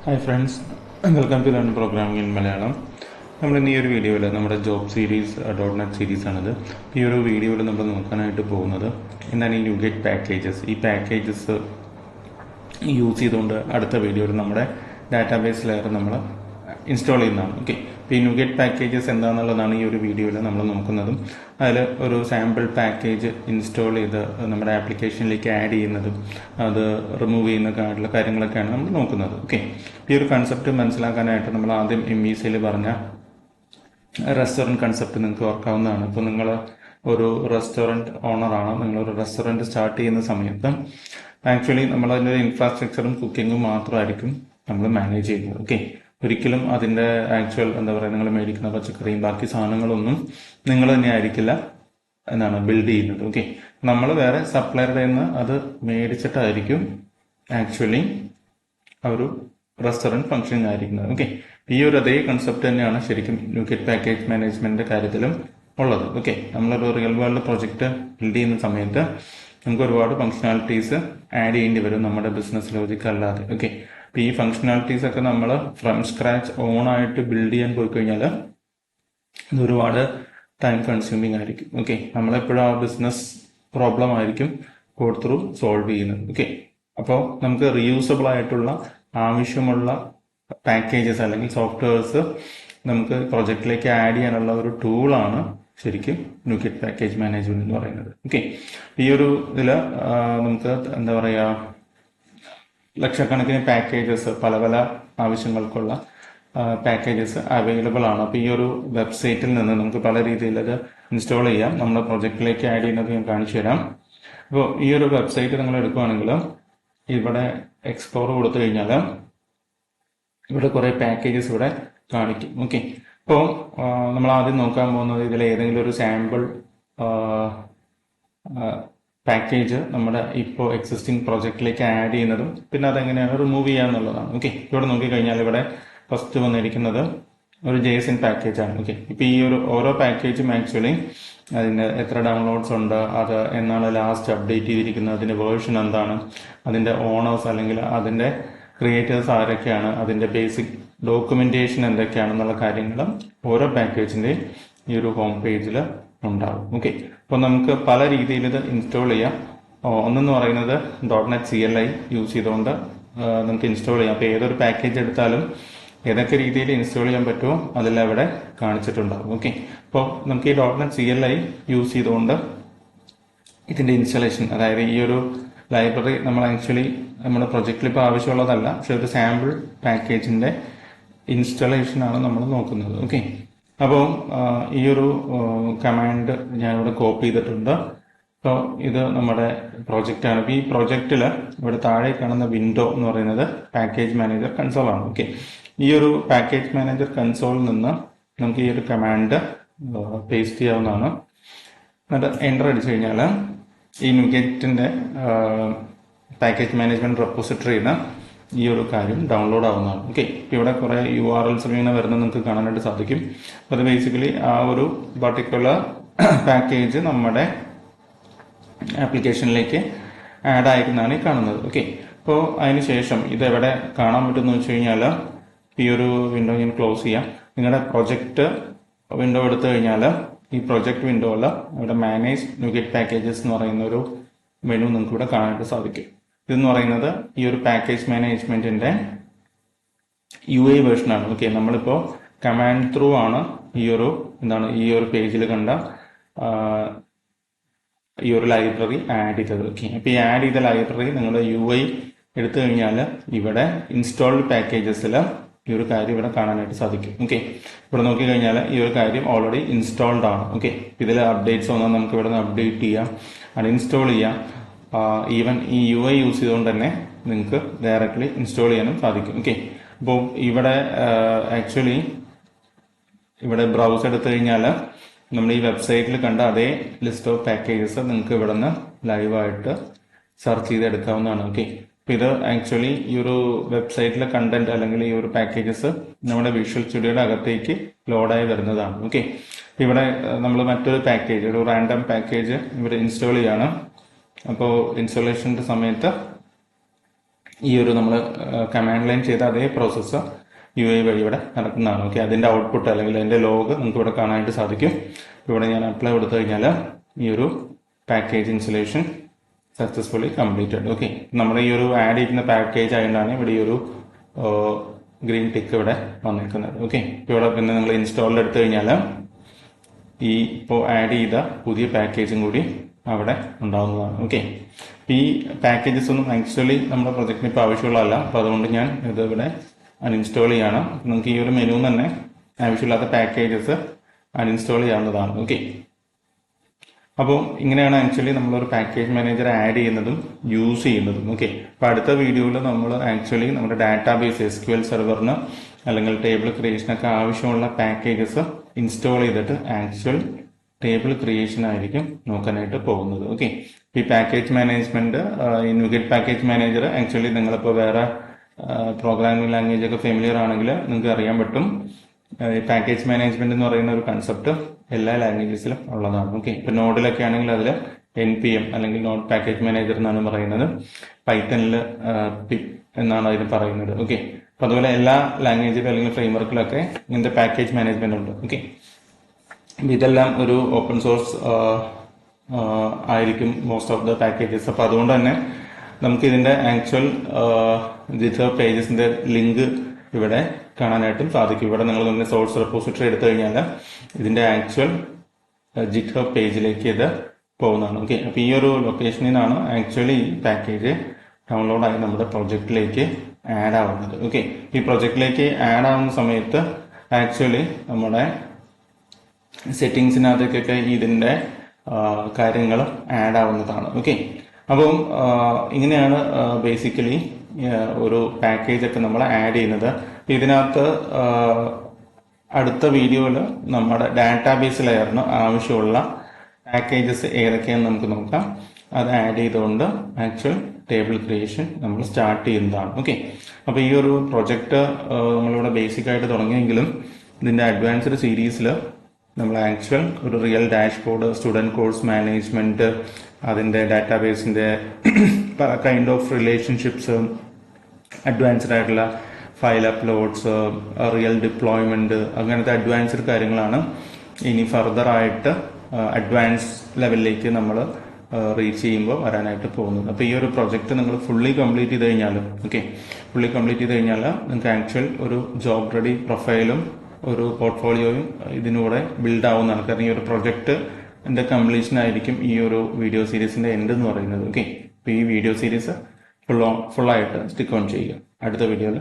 Hi friends, welcome to learn programming in Malayalam. നമ്മൾ ഇന്ന് ഈ ഒരു വീഡിയോയിൽ നമ്മുടെ ജോബ് സീരീസ് .NET സീരീസാണിത്. ഈ ഒരു വീഡിയോയിൽ നമ്മൾ നോക്കാനായിട്ട് പോകുന്നത് എന്താണ് ഈ ന്യൂഗേറ്റ് പാക്കേജസ്. ഈ പാക്കേജസ് യൂസ് ചെയ്തുകൊണ്ട് അടുത്ത വീഡിയോയിൽ നമ്മുടെ ഡാറ്റാബേസ് ലെയർ നമ്മൾ ഇൻസ്റ്റാൾ ചെയ്യുന്നതാണ്. ഓക്കെ, ഇപ്പോൾ ഈ ന്യൂഗേറ്റ് പാക്കേജസ് എന്താണെന്നുള്ളതാണ് ഈ ഒരു വീഡിയോയിൽ നമ്മൾ നോക്കുന്നതും അതിൽ ഒരു സാമ്പിൾ പാക്കേജ് ഇൻസ്റ്റാൾ ചെയ്ത് നമ്മുടെ ആപ്ലിക്കേഷനിലേക്ക് ആഡ് ചെയ്യുന്നതും അത് റിമൂവ് ചെയ്യുന്ന കാര്യങ്ങളൊക്കെയാണ് നമ്മൾ നോക്കുന്നത്. ഓക്കെ, ഈ ഒരു കൺസെപ്റ്റ് മനസ്സിലാക്കാനായിട്ട് നമ്മൾ ആദ്യം MECയിൽ പറഞ്ഞ റെസ്റ്റോറൻറ്റ് കൺസെപ്റ്റ് നിങ്ങൾക്ക് ഓർക്കാവുന്നതാണ്. ഇപ്പോൾ നിങ്ങൾ ഒരു റെസ്റ്റോറൻറ്റ് ഓണറാണ്, നിങ്ങളൊരു റെസ്റ്റോറൻറ്റ് സ്റ്റാർട്ട് ചെയ്യുന്ന സമയത്ത് ആക്ച്വലി നമ്മളതിൻ്റെ ഇൻഫ്രാസ്ട്രക്ചറും കുക്കിങ്ങും മാത്രമായിരിക്കും നമ്മൾ മാനേജ് ചെയ്യുന്നത്. ഓക്കെ, ഒരിക്കലും അതിൻ്റെ ആക്ച്വൽ നിങ്ങൾ മേടിക്കുന്ന പച്ചക്കറിയും ബാക്കി സാധനങ്ങളൊന്നും നിങ്ങൾ തന്നെ ആയിരിക്കില്ല ബിൽഡ് ചെയ്യുന്നത്. ഓക്കെ, നമ്മൾ വേറെ സപ്ലയറുടെ നിന്ന് അത് മേടിച്ചിട്ടായിരിക്കും ആക്ച്വലി ഒരു റെസ്റ്റോറൻറ്റ് ഫംഗ്ഷനിങ് ആയിരിക്കുന്നത്. ഓക്കെ, ഈ ഒരു അതേ കൺസെപ്റ്റ് തന്നെയാണ് ശരിക്കും ന്യൂഗേറ്റ് പാക്കേജ് മാനേജ്മെന്റിന്റെ കാര്യത്തിലും ഉള്ളത്. ഓക്കെ, നമ്മളൊരു റിയൽ വേൾഡ് പ്രൊജക്റ്റ് ബിൽഡ് ചെയ്യുന്ന സമയത്ത് നമുക്ക് ഒരുപാട് ഫംഗ്ഷനാലിറ്റീസ് ആഡ് ചെയ്യേണ്ടി വരും നമ്മുടെ ബിസിനസ് ലോജിക്ക് അല്ലാതെ. ഓക്കെ, അപ്പോൾ ഈ ഫംഗ്ഷനാലിറ്റീസ് ഒക്കെ നമ്മൾ ഫ്രം സ്ക്രാച്ച് ഓണായിട്ട് ബിൽഡ് ചെയ്യാൻ പോയി കഴിഞ്ഞാൽ ഇത് ഒരുപാട് ടൈം കൺസ്യൂമിങ് ആയിരിക്കും. ഓക്കെ, നമ്മളെപ്പോഴും ആ ബിസിനസ് പ്രോബ്ലം ആയിരിക്കും ഗോ ത്രൂ സോൾവ് ചെയ്യുന്നത്. ഓക്കെ, അപ്പോൾ നമുക്ക് റീയൂസബിൾ ആയിട്ടുള്ള ആവശ്യമുള്ള പാക്കേജസ് അല്ലെങ്കിൽ സോഫ്റ്റ്വെയർസ് നമുക്ക് പ്രൊജക്റ്റിലേക്ക് ആഡ് ചെയ്യാനുള്ള ഒരു ടൂളാണ് ശരിക്കും ന്യൂഗേറ്റ് പാക്കേജ് മാനേജ്മെന്റ് എന്ന് പറയുന്നത്. ഓക്കെ, ഈ ഒരു ഇതിൽ നമുക്ക് ലക്ഷക്കണക്കിന് പാക്കേജസ് പല പല ആവശ്യങ്ങൾക്കുള്ള പാക്കേജസ് അവൈലബിൾ ആണ്. അപ്പോൾ ഈ ഒരു വെബ്സൈറ്റിൽ നിന്ന് നമുക്ക് പല രീതിയിൽ അത് ഇൻസ്റ്റാൾ ചെയ്യാം. നമ്മുടെ പ്രൊജക്റ്റിലേക്ക് ആഡ് ചെയ്യുന്നത് ഞാൻ കാണിച്ചു തരാം. അപ്പോൾ ഈ ഒരു വെബ്സൈറ്റ് നിങ്ങൾ എടുക്കുകയാണെങ്കിൽ ഇവിടെ എക്സ്പ്ലോർ കൊടുത്തു കഴിഞ്ഞാൽ ഇവിടെ കുറേ പാക്കേജസ് ഇവിടെ കാണിക്കും. ഓക്കെ, അപ്പോൾ നമ്മൾ ആദ്യം നോക്കാൻ പോകുന്നത് ഇതിൽ ഏതെങ്കിലും ഒരു സാമ്പിൾ പാക്കേജ് നമ്മുടെ ഇപ്പോൾ എക്സിസ്റ്റിംഗ് പ്രൊജക്റ്റിലേക്ക് ആഡ് ചെയ്യുന്നതും പിന്നെ അതെങ്ങനെയാണ് റിമൂവ് ചെയ്യുക എന്നുള്ളതാണ്. ഓക്കെ, ഇവിടെ നോക്കിക്കഴിഞ്ഞാൽ ഇവിടെ ഫസ്റ്റ് വന്നിരിക്കുന്നത് ഒരു JSON പാക്കേജാണ്. ഓക്കെ, ഇപ്പോൾ ഈ ഒരു ഓരോ പാക്കേജും ആക്ച്വലി അതിന് എത്ര ഡൗൺലോഡ്സ് ഉണ്ട്, അത് എന്നാണ് ലാസ്റ്റ് അപ്ഡേറ്റ് ചെയ്തിരിക്കുന്നത്, അതിൻ്റെ വേർഷൻ എന്താണ്, അതിൻ്റെ ഓണേഴ്സ് അല്ലെങ്കിൽ അതിൻ്റെ ക്രിയേറ്റേഴ്സ് ആരൊക്കെയാണ്, അതിൻ്റെ ബേസിക് ഡോക്യുമെന്റേഷൻ എന്തൊക്കെയാണെന്നുള്ള കാര്യങ്ങൾ ഓരോ പാക്കേജിൻ്റെയും ഈ ഒരു ഹോം പേജിൽ ഉണ്ടാവും. ഓക്കെ, അപ്പോൾ നമുക്ക് പല രീതിയിൽ ഇത് ഇൻസ്റ്റാൾ ചെയ്യാം. ഒന്നെന്ന് പറയുന്നത് .NET CLI യൂസ് ചെയ്തുകൊണ്ട് നമുക്ക് ഇൻസ്റ്റാൾ ചെയ്യാം. അപ്പോൾ ഏതൊരു പാക്കേജ് എടുത്താലും ഏതൊക്കെ രീതിയിൽ ഇൻസ്റ്റാൾ ചെയ്യാൻ പറ്റുമോ അതെല്ലാം ഇവിടെ കാണിച്ചിട്ടുണ്ടാവും. ഓക്കെ, അപ്പോൾ നമുക്ക് ഈ .NET CLI യൂസ് ചെയ്തുകൊണ്ട് ഇതിൻ്റെ ഇൻസ്റ്റാളേഷൻ, അതായത് ഈ ഒരു ലൈബ്രറി നമ്മൾ ആക്ച്വലി നമ്മുടെ പ്രൊജക്റ്റിൽ ഇപ്പോൾ ആവശ്യമുള്ളതല്ല, പക്ഷെ ഒരു സാമ്പിൾ പാക്കേജിൻ്റെ ഇൻസ്റ്റാളേഷനാണ് നമ്മൾ നോക്കുന്നത്. ഓക്കെ, അപ്പോൾ ഈ ഒരു കമാൻഡ് ഞാനിവിടെ കോപ്പി ചെയ്തിട്ടുണ്ട്. അപ്പോൾ ഇത് നമ്മുടെ പ്രൊജക്റ്റാണ്. ഈ പ്രൊജക്റ്റിൽ ഇവിടെ താഴെ കാണുന്ന വിൻഡോ എന്ന് പറയുന്നത് പാക്കേജ് മാനേജർ കൺസോൾ ആണ്. ഓക്കെ, ഈ ഒരു പാക്കേജ് മാനേജർ കൺസോളിൽ നിന്ന് നമുക്ക് ഈ ഒരു കമാൻഡ് പേസ്റ്റ് ചെയ്യാവുന്നതാണ്. എന്നിട്ട് എൻ്റർ അടിച്ചു കഴിഞ്ഞാൽ ഈ ന്യൂഗേറ്റിൻ്റെ പാക്കേജ് മാനേജ്മെന്റ് റെപ്പോസിറ്ററിയിൽ ഈ ഒരു കാര്യം ഡൗൺലോഡ് ആവുന്നതാണ്. ഓക്കെ, ഇപ്പോൾ ഇവിടെ കുറേ URLs ഇങ്ങനെ വരുന്നത് നിങ്ങൾക്ക് കാണാനായിട്ട് സാധിക്കും. അത് ബേസിക്കലി ആ ഒരു പർട്ടിക്കുലർ പാക്കേജ് നമ്മുടെ ആപ്ലിക്കേഷനിലേക്ക് ആഡ് ആയിരിക്കുന്നതാണ് ഈ കാണുന്നത്. ഓക്കെ, അപ്പോൾ അതിന് ശേഷം ഇതെവിടെ കാണാൻ പറ്റുമെന്ന് വെച്ച് കഴിഞ്ഞാൽ ഈ ഒരു വിൻഡോ ഞാൻ ക്ലോസ് ചെയ്യാം. നിങ്ങളുടെ പ്രൊജക്റ്റ് വിൻഡോ എടുത്തു കഴിഞ്ഞാൽ ഈ പ്രൊജക്ട് വിൻഡോയിൽ ഇവിടെ മാനേജ് ന്യൂഗേറ്റ് പാക്കേജസ് എന്ന് പറയുന്ന ഒരു മെനു നിങ്ങൾക്ക് ഇവിടെ കാണാനായിട്ട് സാധിക്കും. ഇതെന്ന് പറയുന്നത് ഈ ഒരു പാക്കേജ് മാനേജ്മെന്റിന്റെ UI വേർഷനാണ്. ഓക്കെ, നമ്മളിപ്പോൾ കമാൻഡ് ത്രൂ ആണ് ഈ ഒരു പേജിൽ കണ്ട ഈ ഒരു ലൈബ്രറി ആഡ് ചെയ്തത്. ഓക്കെ, അപ്പോൾ ഈ ആഡ് ചെയ്ത ലൈബ്രറി നിങ്ങൾ UI എടുത്തു കഴിഞ്ഞാൽ ഇവിടെ ഇൻസ്റ്റാൾഡ് പാക്കേജസിൽ ഈ ഒരു കാര്യം ഇവിടെ കാണാനായിട്ട് സാധിക്കും. ഓക്കെ, ഇവിടെ നോക്കിക്കഴിഞ്ഞാൽ ഈ ഒരു കാര്യം ഓൾറെഡി ഇൻസ്റ്റാൾഡ് ആണ്. ഓക്കെ, ഇതിൽ അപ്ഡേറ്റ്സ് വന്നാൽ നമുക്ക് ഇവിടെ നിന്ന് അപ്ഡേറ്റ് ചെയ്യാം, അൺഇൻസ്റ്റാൾ ചെയ്യാം. ഈവൻ ഈ UI യൂസ് ചെയ്തുകൊണ്ട് തന്നെ നിങ്ങൾക്ക് ഡയറക്റ്റ്ലി ഇൻസ്റ്റാൾ ചെയ്യാനും സാധിക്കും. ഓക്കെ, അപ്പോൾ ഇവിടെ ആക്ച്വലി ഇവിടെ ബ്രൗസ് എടുത്തു കഴിഞ്ഞാൽ നമ്മൾ ഈ വെബ്സൈറ്റിൽ കണ്ട അതേ ലിസ്റ്റ് ഓഫ് പാക്കേജസ് നിങ്ങൾക്ക് ഇവിടെ നിന്ന് ലൈവായിട്ട് സെർച്ച് ചെയ്ത് എടുക്കാവുന്നതാണ്. ഓക്കെ, അപ്പോൾ ഇത് ആക്ച്വലി ഈ ഒരു വെബ്സൈറ്റിലെ കണ്ടന്റ് അല്ലെങ്കിൽ ഈ ഒരു പാക്കേജസ് നമ്മുടെ വിഷ്വൽ സ്റ്റുഡിയോയുടെ അകത്തേക്ക് ലോഡായി വരുന്നതാണ്. ഓക്കെ, ഇവിടെ നമ്മൾ മറ്റൊരു പാക്കേജ്, ഒരു റാൻഡം പാക്കേജ് ഇവിടെ ഇൻസ്റ്റാൾ ചെയ്യാണ്. അപ്പോൾ ഇൻസ്റ്റലേഷൻ്റെ സമയത്ത് ഈ ഒരു നമ്മൾ കമാൻഡ് ലൈൻ ചെയ്ത അതേ പ്രോസസ്സ് UI വഴി ഇവിടെ നടക്കുന്നതാണ്. ഓക്കെ, അതിൻ്റെ ഔട്ട്പുട്ട് അല്ലെങ്കിൽ അതിൻ്റെ ലോഗ് നിങ്ങൾക്ക് ഇവിടെ കാണാനായിട്ട് സാധിക്കും. ഇവിടെ ഞാൻ അപ്ലൈ കൊടുത്തു കഴിഞ്ഞാൽ ഈ ഒരു package installation successfully completed. Okay, നമ്മുടെ ഈ ഒരു ആഡ് ചെയ്യുന്ന പാക്കേജ് ആയതുകൊണ്ടാണ് ഇവിടെ ഈ ഒരു ഗ്രീൻ ടിക്ക് ഇവിടെ വന്നിരിക്കുന്നത്. ഓക്കെ, ഇവിടെ പിന്നെ നിങ്ങൾ ഇൻസ്റ്റാളിൽ എടുത്തു കഴിഞ്ഞാൽ ഈ ഇപ്പോൾ ആഡ് ചെയ്ത പുതിയ പാക്കേജും കൂടി അവിടെ ഉണ്ടാവുന്നതാണ്. ഓക്കെ, ഈ പാക്കേജസ് ഒന്നും ആക്ച്വലി നമ്മുടെ പ്രൊജക്റ്റിന് ഇപ്പോൾ ആവശ്യമുള്ളതല്ല. അപ്പോൾ അതുകൊണ്ട് ഞാൻ ഇത് ഇവിടെ അൺഇൻസ്റ്റാൾ ചെയ്യാണ്. നിങ്ങൾക്ക് ഈ ഒരു മെനു തന്നെ ആവശ്യമില്ലാത്ത പാക്കേജസ് അൺഇൻസ്റ്റാൾ ചെയ്യാവുന്നതാണ്. ഓക്കെ, അപ്പോൾ ഇങ്ങനെയാണ് ആക്ച്വലി നമ്മളൊരു പാക്കേജ് മാനേജർ ആഡ് ചെയ്യുന്നതും യൂസ് ചെയ്യുന്നതും. ഓക്കെ, അപ്പോൾ അടുത്ത വീഡിയോയിൽ നമ്മൾ ആക്ച്വലി നമ്മുടെ ഡാറ്റാബേസ് SQL സെർവറിന് അല്ലെങ്കിൽ ടേബിൾ ക്രിയേഷനൊക്കെ ആവശ്യമുള്ള പാക്കേജസ് ഇൻസ്റ്റാൾ ചെയ്തിട്ട് ആക്ച്വൽ ടേബിൾ ക്രിയേഷൻ ആയിരിക്കും നോക്കാനായിട്ട് പോകുന്നത്. ഓക്കെ, ഈ പാക്കേജ് മാനേജ്മെന്റ് ഈ ന്യൂഗെറ്റ് പാക്കേജ് മാനേജർ ആക്ച്വലി നിങ്ങളിപ്പോൾ വേറെ പ്രോഗ്രാമിംഗ് ലാംഗ്വേജ് ഒക്കെ ഫെമിലിയർ ആണെങ്കിൽ നിങ്ങൾക്ക് അറിയാൻ പറ്റും. ഈ പാക്കേജ് മാനേജ്മെന്റ് എന്ന് പറയുന്ന ഒരു കൺസെപ്റ്റ് എല്ലാ ലാംഗ്വേജസിലും ഉള്ളതാണ്. ഓക്കെ, ഇപ്പൊ നോഡിലൊക്കെ ആണെങ്കിൽ അതിൽ NPM അല്ലെങ്കിൽ നോഡ് പാക്കേജ് മാനേജർ എന്നാണ് പറയുന്നത്. പൈത്തണിൽ പിപ്പ് എന്നാണ് അതിന് പറയുന്നത്. ഓക്കെ, അപ്പൊ അതുപോലെ എല്ലാ ലാംഗ്വേജിലും അല്ലെങ്കിൽ ഫ്രെയിംവർക്കിലൊക്കെ ഇങ്ങനത്തെ പാക്കേജ് മാനേജ്മെന്റ് ഉണ്ട്. ഓക്കെ, ഇതെല്ലാം ഒരു ഓപ്പൺ സോഴ്സ് ആയിരിക്കും മോസ്റ്റ് ഓഫ് ദ പാക്കേജസ്. അപ്പൊ അതുകൊണ്ട് തന്നെ നമുക്ക് ഇതിന്റെ ആക്ച്വൽ GitHub പേജസിന്റെ ലിങ്ക് ഇവിടെ കാണാനായിട്ടും സാധിക്കും. ഇവിടെ നിങ്ങൾ നിങ്ങളുടെ സോഴ്സ് റെപ്പോസിറ്ററി എടുത്തു കഴിഞ്ഞാൽ ഇതിന്റെ ആക്ച്വൽ GitHub പേജിലേക്ക് ഇത് പോകുന്നതാണ്. ഓക്കെ, അപ്പൊ ഈ ഒരു ലൊക്കേഷനിൽ നിന്നാണ് ആക്ച്വലി ഈ പാക്കേജ് ഡൗൺലോഡ് ആയി നമ്മുടെ പ്രൊജക്റ്റിലേക്ക് ആഡ് ആവുന്നത്. ഓക്കെ, ഈ പ്രൊജക്റ്റിലേക്ക് ആഡ് ആവുന്ന സമയത്ത് ആക്ച്വലി നമ്മുടെ സെറ്റിങ്സിനകത്തേക്കൊക്കെ ഇതിന്റെ കാര്യങ്ങൾ ആഡ് ആവുന്നതാണ്. ഓക്കെ, അപ്പം ഇങ്ങനെയാണ് ബേസിക്കലി ഒരു പാക്കേജ് ഒക്കെ നമ്മൾ ആഡ് ചെയ്യുന്നത്. ഇതിനകത്ത് അടുത്ത വീഡിയോയിൽ നമ്മുടെ ഡാറ്റാബേസ് ലെയറിന് ആവശ്യമുള്ള പാക്കേജസ് ഏതൊക്കെയാണെന്ന് നമുക്ക് നോക്കാം. അത് ആഡ് ചെയ്തുകൊണ്ട് ആക്ച്വൽ ടേബിൾ ക്രിയേഷൻ നമ്മൾ സ്റ്റാർട്ട് ചെയ്യുന്നതാണ്. ഓക്കെ, അപ്പോൾ ഈ ഒരു പ്രൊജക്റ്റ് നമ്മളിവിടെ ബേസിക് ആയിട്ട് തുടങ്ങിയെങ്കിലും ഇതിന്റെ അഡ്വാൻസ്ഡ് സീരീസിൽ നമ്മൾ ആക്ച്വൽ ഒരു real dashboard, student course management, അതിന്റെ ഡാറ്റാബേസിന്റെ കൈൻഡ് ഓഫ് റിലേഷൻഷിപ്സ്, അഡ്വാൻസ്ഡ് ആയിട്ടുള്ള ഫയൽ അപ്ലോഡ്സ്, റിയൽ ഡിപ്ലോയ്മെന്റ്, അങ്ങനത്തെ അഡ്വാൻസ്ഡ് കാര്യങ്ങളാണ് ഇനി ഫർദർ ആയിട്ട് അഡ്വാൻസ് ലെവലിലേക്ക് നമ്മൾ റീച്ച് ചെയ്യുമ്പോൾ വരാനായിട്ട് പോകുന്നത്. അപ്പോൾ ഈ ഒരു പ്രൊജക്റ്റ് നിങ്ങൾ ഫുള്ളി കംപ്ലീറ്റ് ചെയ്ത് കഴിഞ്ഞാൽ ഫുള്ളി കംപ്ലീറ്റ് ചെയ്ത് കഴിഞ്ഞാൽ നിങ്ങൾക്ക് ആക്ച്വൽ ഒരു ജോബ് റെഡി പ്രൊഫൈലും ഒരു പോർട്ട്ഫോളിയോയും ഇതിനൂടെ ബിൽഡ് ആവുന്നതാണ്. കാരണം ഈ ഒരു പ്രൊജക്റ്റിന്റെ കംപ്ലീഷൻ ആയിരിക്കും ഈ ഒരു വീഡിയോ സീരീസിന്റെ എൻഡ് എന്ന് പറയുന്നത്. ഓക്കെ, അപ്പോൾ ഈ വീഡിയോ സീരീസ് ഫുള്ളായിട്ട് സ്റ്റിക്ക് ഓൺ ചെയ്യുക. അടുത്ത വീഡിയോയിൽ